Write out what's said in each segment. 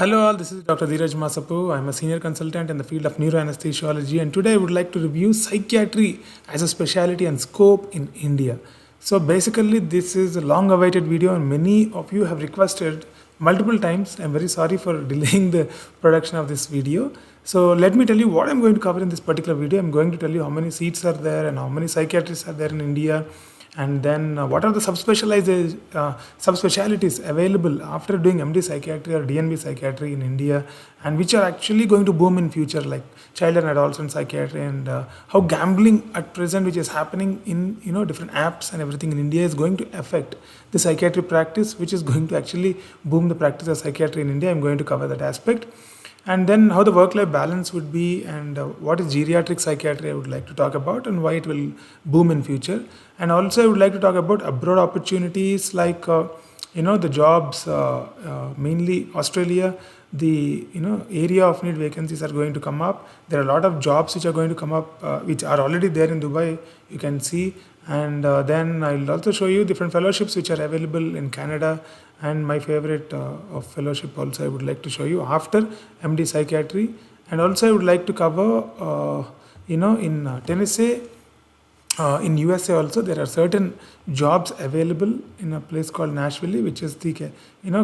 Hello all, this is Dr. Dheeraj Masapu. I'm a senior consultant in the field of neuroanesthesiology, and today I would like to review psychiatry as a specialty and scope in India. So basically this is a long awaited video and many of you have requested multiple times. I'm very sorry for delaying the production of this video. So let me tell you what I'm going to cover in this particular video. I'm going to tell you how many seats are there and how many psychiatrists are there in India, and then what are the subspecialties available after doing MD psychiatry or DNB psychiatry in India, and which are actually going to boom in future, like child and adolescent psychiatry, and how gambling at present, which is happening in different apps and everything in India, is going to affect the psychiatry practice, which is going to actually boom the practice of psychiatry in India. I'm going to cover that aspect. And then how the work-life balance would be, and what is geriatric psychiatry I would like to talk about, and why it will boom in future. And also I would like to talk about abroad opportunities, like the jobs, mainly Australia. The area of need vacancies are going to come up. There are a lot of jobs which are going to come up, which are already there in Dubai, you can see. And then I'll also show you different fellowships which are available in Canada, and my favorite of fellowship also I would like to show you after MD psychiatry. And also I would like to cover in Tennessee, in USA also there are certain jobs available in a place called Nashville, which is the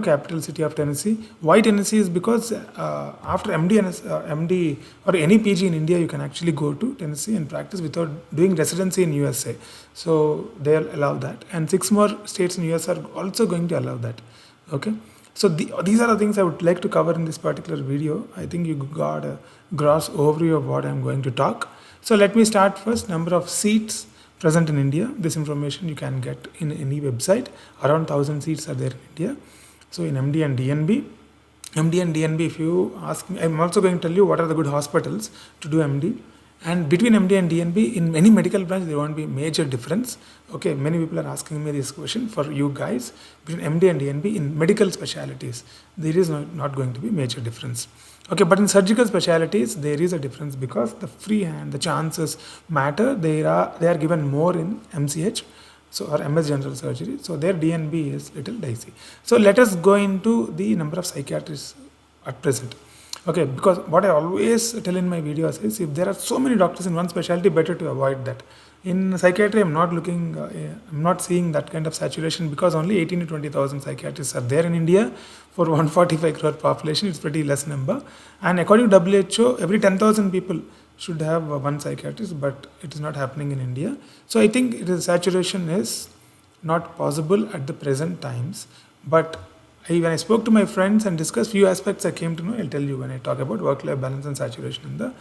capital city of Tennessee. Why Tennessee is because after MD or any PG in India, you can actually go to Tennessee and practice without doing residency in USA. So they'll allow that, and 6 more states in US are also going to allow that. Okay, so these are the things I would like to cover in this particular video. I think you got a gross overview of what I'm going to talk. So let me start first. Number of seats present in India. This information you can get in any website. Around 1,000 seats are there in India. So in MD and DNB, if you ask me, I'm also going to tell you what are the good hospitals to do MD. And between MD and DNB, in any medical branch, there won't be major difference. Okay, many people are asking me this question for you guys. Between MD and DNB in medical specialties, there is not going to be major difference. Okay, but in surgical specialties, there is a difference because the free hand, the chances matter. They are given more in MCH, so or MS general surgery. So their DNB is little dicey. So let us go into the number of psychiatrists at present. Okay, because what I always tell in my videos is, if there are so many doctors in one specialty, better to avoid that. In psychiatry, I'm not seeing that kind of saturation, because only 18 to 20,000 psychiatrists are there in India for 145 crore population. It's pretty less number. And according to WHO, every 10,000 people should have one psychiatrist, but it is not happening in India. So I think saturation is not possible at the present times. But when I spoke to my friends and discussed few aspects I came to know, I'll tell you when I talk about work-life balance and saturation in the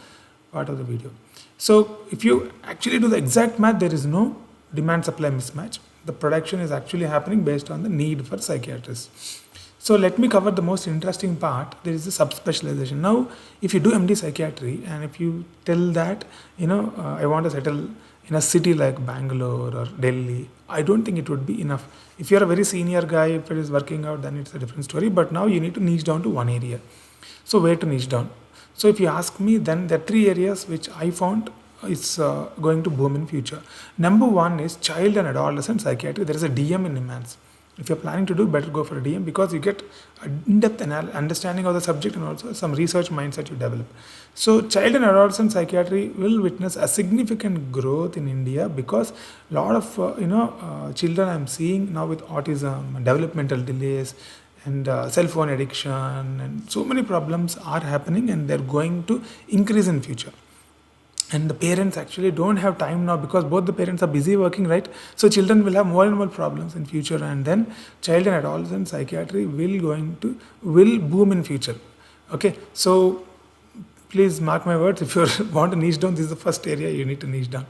part of the video. So if you actually do the exact math, there is no demand-supply mismatch. The production is actually happening based on the need for psychiatrists. So let me cover the most interesting part. There is a subspecialization. Now, if you do MD psychiatry and if you tell that, I want to settle in a city like Bangalore or Delhi, I don't think it would be enough. If you're a very senior guy, if it is working out, then it's a different story. But now you need to niche down to one area. So where to niche down? So if you ask me, then there are 3 areas which I found is going to boom in future. Number 1 is child and adolescent psychiatry. There is a DM in immense. If you're planning to do, better go for a DM, because you get an in-depth understanding of the subject and also some research mindset you develop. So child and adolescent psychiatry will witness a significant growth in India, because a lot of children I'm seeing now with autism and developmental delays and cell phone addiction, and so many problems are happening, and they're going to increase in future. And the parents actually don't have time now, because both the parents are busy working, right? So children will have more and more problems in future, and then child and adolescent psychiatry will boom in future. Okay, so please mark my words. If you want to niche down, this is the first area you need to niche down.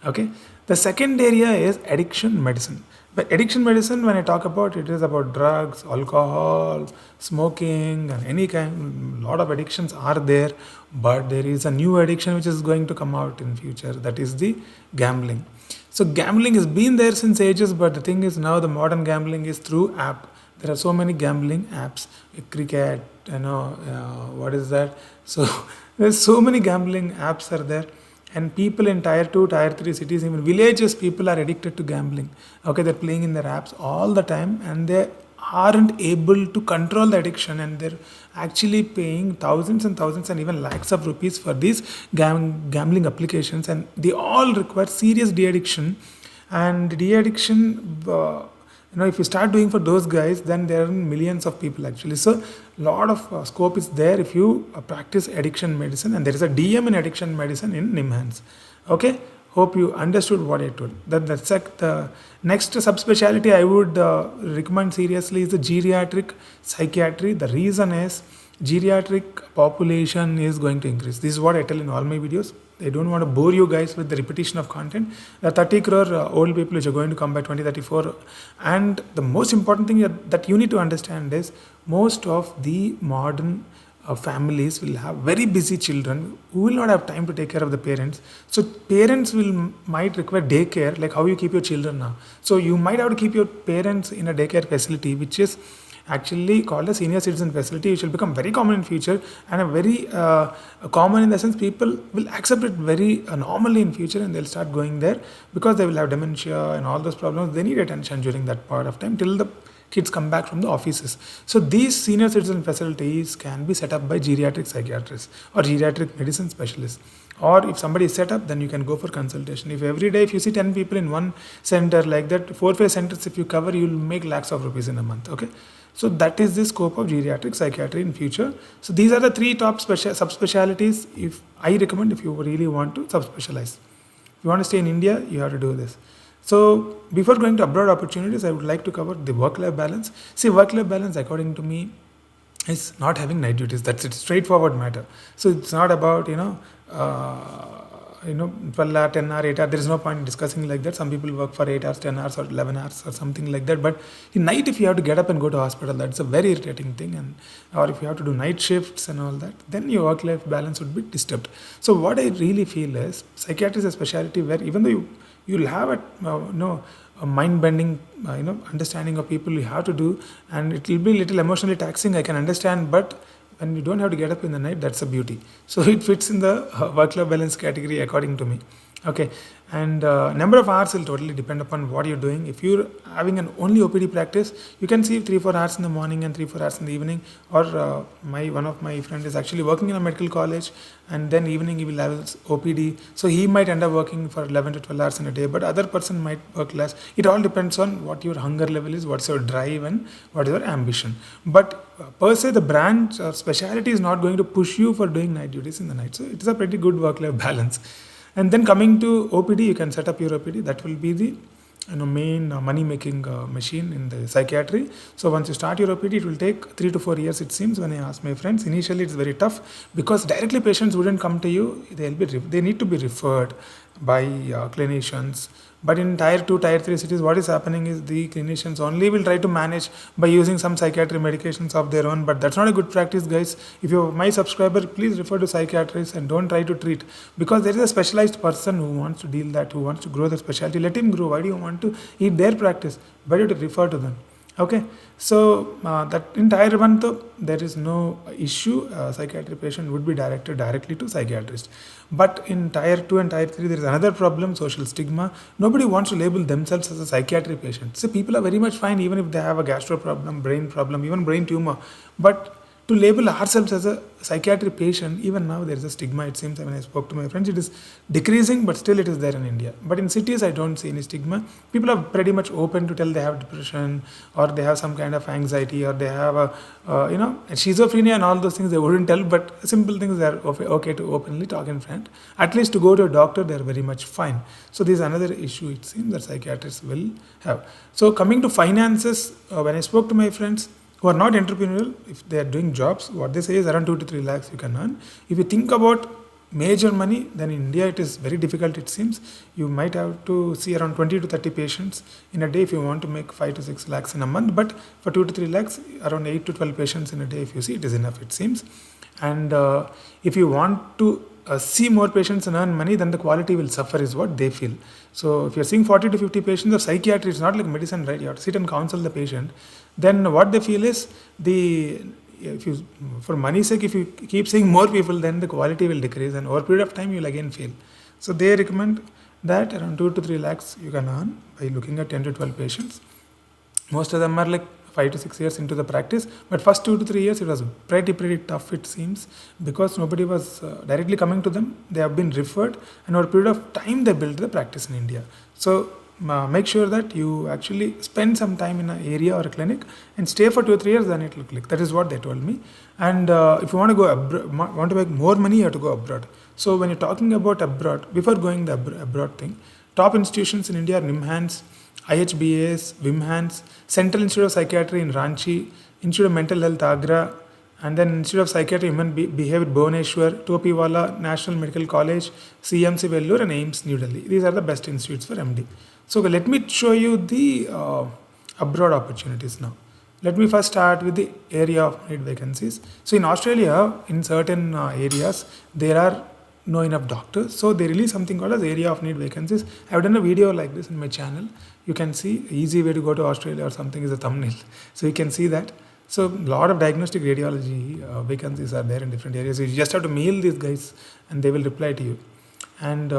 Okay, the second area is addiction medicine. But addiction medicine, when I talk about it, is about drugs, alcohol, smoking, and any kind. A lot of addictions are there, but there is a new addiction which is going to come out in future. That is the gambling. So gambling has been there since ages, but the thing is now the modern gambling is through app. There are so many gambling apps, cricket, what is that? So there's so many gambling apps are there. And people in tier 2, tier 3 cities, even villages, people are addicted to gambling. Okay, they're playing in their apps all the time, and they aren't able to control the addiction, and they're actually paying thousands and thousands and even lakhs of rupees for these gambling applications, and they all require serious de-addiction. And de-addiction, if you start doing for those guys, then there are millions of people actually. So a lot of scope is there if you practice addiction medicine, and there is a DM in addiction medicine in NIMHANS. Okay, hope you understood what I told. The next subspecialty I would recommend seriously is the geriatric psychiatry. The reason is geriatric population is going to increase. This is what I tell in all my videos. I don't want to bore you guys with the repetition of content. There are 30 crore old people which are going to come by 2034. And the most important thing that you need to understand is most of the modern families will have very busy children who will not have time to take care of the parents. So parents might require daycare, like how you keep your children now. So you might have to keep your parents in a daycare facility, which is actually called a senior citizen facility, which will become very common in future, and a very common in the sense people will accept it very normally in future, and they'll start going there because they will have dementia and all those problems. They need attention during that part of time till the kids come back from the offices. So these senior citizen facilities can be set up by geriatric psychiatrists or geriatric medicine specialists. Or if somebody is set up, then you can go for consultation. If every day, if you see 10 people in one center like that, 4-5 centers if you cover, you will make lakhs of rupees in a month. Okay. So that is the scope of geriatric psychiatry in future. So these are the 3 top subspecialties if I recommend if you really want to subspecialize. If you want to stay in India, you have to do this. So before going to abroad opportunities, I would like to cover the work-life balance. See, work-life balance, according to me, is not having night duties. That's it, straightforward matter. So it's not about 12 hour, 10 hour, 8 hour. There is no point in discussing like that. Some people work for 8 hours, 10 hours, or 11 hours, or something like that. But in night, if you have to get up and go to hospital, that's a very irritating thing. And or if you have to do night shifts and all that, then your work-life balance would be disturbed. So what I really feel is psychiatry is a specialty where even though you'll have a mind-bending understanding of people you have to do, and it will be a little emotionally taxing, I can understand, but when you don't have to get up in the night, that's a beauty. So it fits in the work-life balance category according to me. Okay, and number of hours will totally depend upon what you're doing. If you're having an only OPD practice, you can see 3-4 hours in the morning and 3-4 hours in the evening. Or one of my friend is actually working in a medical college, and then evening he will have his OPD. So he might end up working for 11 to 12 hours in a day, but other person might work less. It all depends on what your hunger level is, what's your drive, and what is your ambition. But per se, the branch or specialty is not going to push you for doing night duties in the night. So it is a pretty good work-life balance. And then coming to OPD, you can set up your OPD. That will be the main money-making machine in the psychiatry. So once you start your OPD, it will take 3 to 4 years, it seems, when I ask my friends. Initially, it's very tough because directly patients wouldn't come to you. They need to be referred by clinicians. But in tier 2, tier 3 cities, what is happening is the clinicians only will try to manage by using some psychiatry medications of their own. But that's not a good practice, guys. If you're my subscriber, please refer to psychiatrists and don't try to treat. Because there is a specialized person who wants to deal that, who wants to grow the specialty. Let him grow. Why do you want to eat their practice? Better to refer to them. Okay, so that in tier 1 though, there is no issue. Psychiatry patient would be directed directly to psychiatrist. But in tier 2 and tier 3, there is another problem, social stigma. Nobody wants to label themselves as a psychiatry patient. So people are very much fine even if they have a gastro problem, brain problem, even brain tumor. But to label ourselves as a psychiatry patient, even now there is a stigma, it seems. When I spoke to my friends, it is decreasing, but still it is there in India. But in cities, I don't see any stigma. People are pretty much open to tell they have depression, or they have some kind of anxiety, or they have a schizophrenia and all those things they wouldn't tell, but simple things they are okay to openly talk in front. At least to go to a doctor, they are very much fine. So this is another issue, it seems, that psychiatrists will have. So coming to finances, when I spoke to my friends, who are not entrepreneurial, if they are doing jobs, what they say is around 2 to 3 lakhs you can earn. If you think about major money, then in India it is very difficult, it seems. You might have to see around 20 to 30 patients in a day if you want to make 5 to 6 lakhs in a month. But for 2 to 3 lakhs, around 8 to 12 patients in a day, if you see, it is enough, it seems. And if you want to see more patients and earn money, then the quality will suffer is what they feel. So if you're seeing 40 to 50 patients of psychiatry, it's not like medicine, right? You have to sit and counsel the patient. Then what they feel is for money's sake, if you keep seeing more people, then the quality will decrease, and over a period of time you'll again fail. So they recommend that around 2 to 3 lakhs you can earn by looking at 10 to 12 patients. Most of them are like 5 to 6 years into the practice. But first 2 to 3 years, it was pretty tough, it seems, because nobody was directly coming to them. They have been referred, and over a period of time, they built the practice in India. So make sure that you actually spend some time in an area or a clinic and stay for 2 or 3 years, then it will click. That is what they told me. And if you want to go want to make more money, you have to go abroad. So when you're talking about abroad, before going the abroad thing, top institutions in India are NIMHANS, IHBAS, WIMHANS, Central Institute of Psychiatry in Ranchi, Institute of Mental Health Agra, and then Institute of Psychiatry Human Behavior Bhubaneswar, Topiwala National Medical College, CMC Vellore, and AIMS New Delhi. These are the best institutes for MD. So let me show you the abroad opportunities now. Let me first start with the area of need vacancies. So in Australia, in certain areas, there are no enough doctors. So they release something called as area of need vacancies. I have done a video like this in my channel. You can see easy way to go to Australia or something is a thumbnail. So you can see that. So a lot of diagnostic radiology vacancies are there in different areas. You just have to mail these guys and they will reply to you. And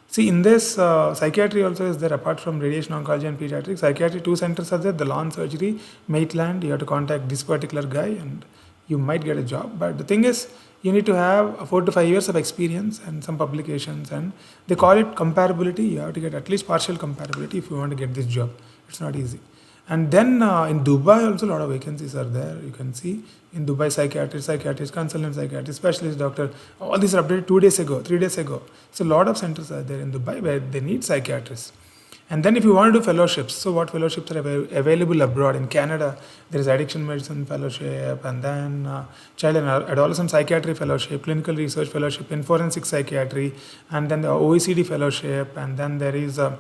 see, in this, psychiatry also is there. Apart from radiation oncology and pediatrics, psychiatry, 2 centers are there. The lawn surgery, Maitland, you have to contact this particular guy and you might get a job. But the thing is, you need to have 4 to 5 years of experience and some publications, and they call it comparability. You have to get at least partial comparability if you want to get this job. It's not easy. And then in Dubai also a lot of vacancies are there. You can see in Dubai psychiatrist, consultant psychiatrist, specialist doctor. All these are updated 2 days ago, 3 days ago. So a lot of centers are there in Dubai where they need psychiatrists. And then if you want to do fellowships, so what fellowships are available abroad? In Canada, there is addiction medicine fellowship, and then child and adolescent psychiatry fellowship, clinical research fellowship in forensic psychiatry, and then the OECD fellowship, and then there is a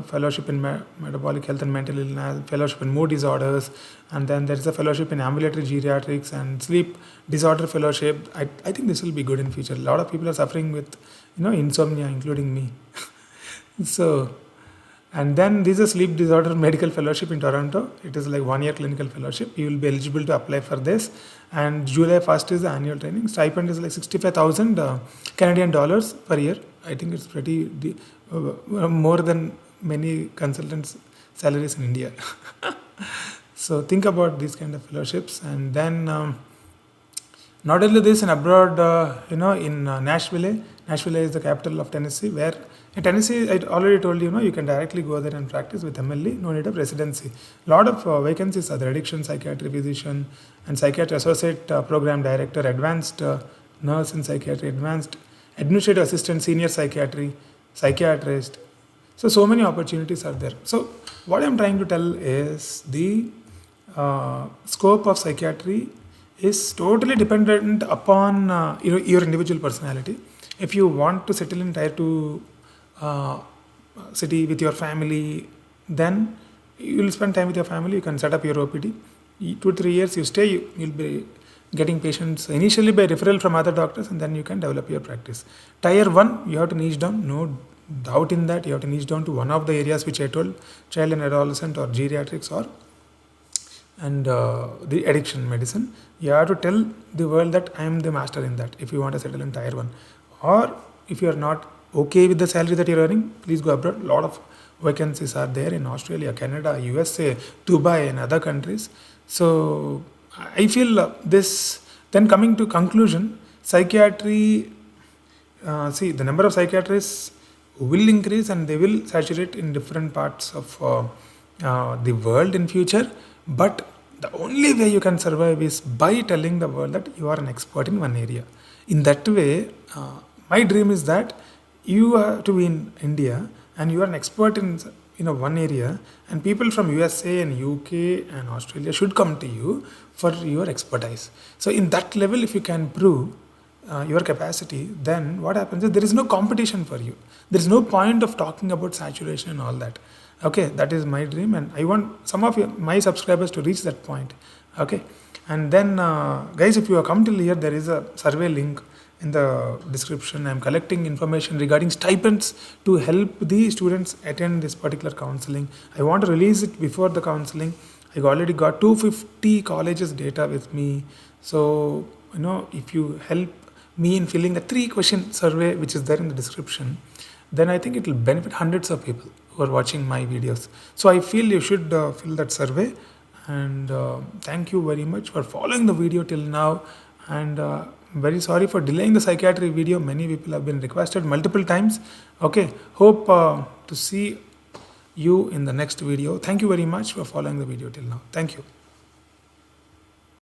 fellowship in metabolic health and mental illness, fellowship in mood disorders, and then there is a fellowship in ambulatory geriatrics and sleep disorder fellowship. I think this will be good in future. A lot of people are suffering with insomnia, including me. So, and then this is a sleep disorder medical fellowship in Toronto. It is like 1 year clinical fellowship. You will be eligible to apply for this. And July 1st is the annual training. Stipend is like 65,000 Canadian dollars per year. I think it's pretty more than many consultants' salaries in India. So think about these kind of fellowships. And then not only this, in abroad, in Nashville. Nashville is the capital of Tennessee, where in Tennessee, I already told you, you can directly go there and practice with MLE, no need of residency. A lot of vacancies are there: addiction psychiatry physician and psychiatry associate program director, advanced nurse in psychiatry, advanced administrative assistant, senior psychiatry, psychiatrist. So many opportunities are there. So what I'm trying to tell is the scope of psychiatry is totally dependent upon your individual personality. If you want to settle in tier 2 city with your family, then you will spend time with your family. You can set up your OPD. 2 to 3 years you stay, you'll be getting patients initially by referral from other doctors, and then you can develop your practice. Tier 1, you have to niche down. No doubt in that. You have to niche down to one of the areas which I told: child and adolescent, or geriatrics, or the addiction medicine. You have to tell the world that I am the master in that if you want to settle in tier 1. Or if you are not okay with the salary that you're earning, please go abroad. A lot of vacancies are there in Australia, Canada, USA, Dubai, and other countries. So I feel this. Then coming to conclusion, psychiatry, the number of psychiatrists will increase and they will saturate in different parts of the world in future. But the only way you can survive is by telling the world that you are an expert in one area. In that way, my dream is that you have to be in India and you are an expert in one area, and people from USA and UK and Australia should come to you for your expertise. So in that level, if you can prove your capacity, then what happens is there is no competition for you. There is no point of talking about saturation and all that. Okay, that is my dream, and I want some of my subscribers to reach that point. Okay, and then guys, if you have come till here, there is a survey link in the description. I am collecting information regarding stipends to help the students attend this particular counseling. I want to release it before the counseling. I already got 250 colleges data with me. So, if you help me in filling a 3-question survey, which is there in the description, then I think it will benefit hundreds of people who are watching my videos. So I feel you should fill that survey. And thank you very much for following the video till now. And very sorry for delaying the psychiatry video. Many people have been requested multiple times. Okay, hope to see you in the next video. Thank you very much for following the video till now. Thank you.